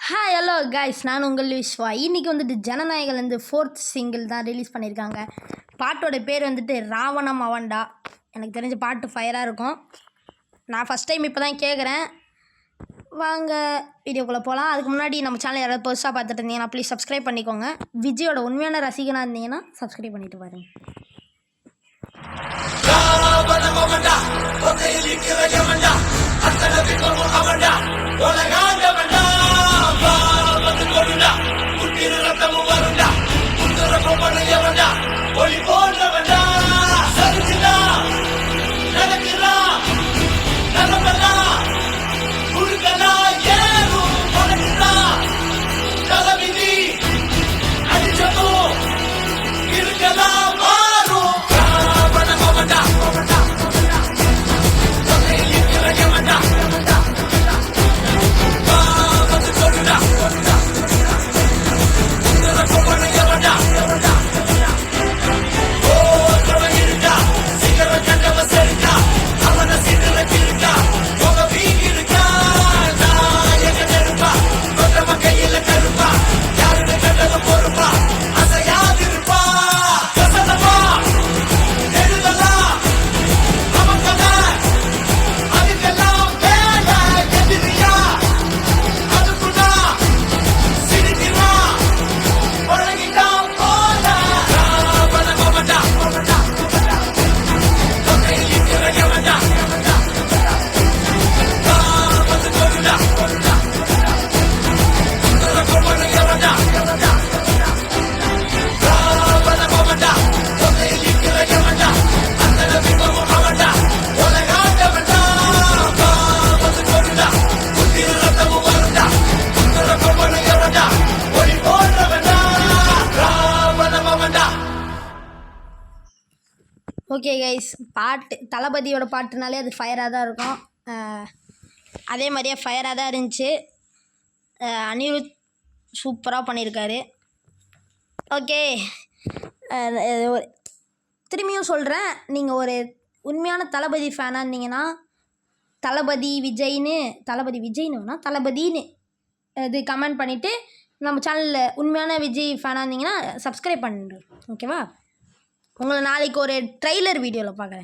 Hi hello guys, நான் உங்கள் விஸ்வா. இன்றைக்கி வந்துட்டு ஜனநாயகலேருந்து 4th சிங்கிள் தான் ரிலீஸ் பண்ணியிருக்காங்க. பாட்டோட பேர் வந்துட்டு ராவணம் அவன்டா. எனக்கு தெரிஞ்ச பாட்டு ஃபயராக இருக்கும். நான் ஃபஸ்ட் டைம் இப்போ தான் கேட்குறேன். வாங்க வீடியோக்குள்ளே போகலாம். அதுக்கு முன்னாடி நம்ம சேனல் யாராவது பெருசாக பார்த்துட்டு இருந்தீங்கன்னா ப்ளீஸ் சப்ஸ்கிரைப் பண்ணிக்கோங்க. விஜயோட உண்மையான ரசிகனாக இருந்தீங்கன்னா சப்ஸ்கிரைப் பண்ணிட்டு பாருங்க. ஓகே கைஸ், பாட்டு தளபதியோட பாட்டுனாலே அது ஃபயராக தான் இருக்கும். அதே மாதிரியே ஃபயராக தான் இருந்துச்சு. அனிருத் சூப்பராக பண்ணியிருக்காரு. ஓகே, திரும்பியும் சொல்கிறேன், நீங்கள் ஒரு உண்மையான தளபதி ஃபேனாக இருந்தீங்கன்னா தளபதின்னு வேணால் தளபதின்னு இது கமெண்ட் பண்ணிவிட்டு நம்ம சேனலில் உண்மையான விஜய் ஃபேனாக இருந்தீங்கன்னா சப்ஸ்கிரைப் பண்ணிடு. ஓகேவா? உங்களை நாளைக்கு ஒரு ட்ரெய்லர் வீடியோவில் பார்க்குறேன்.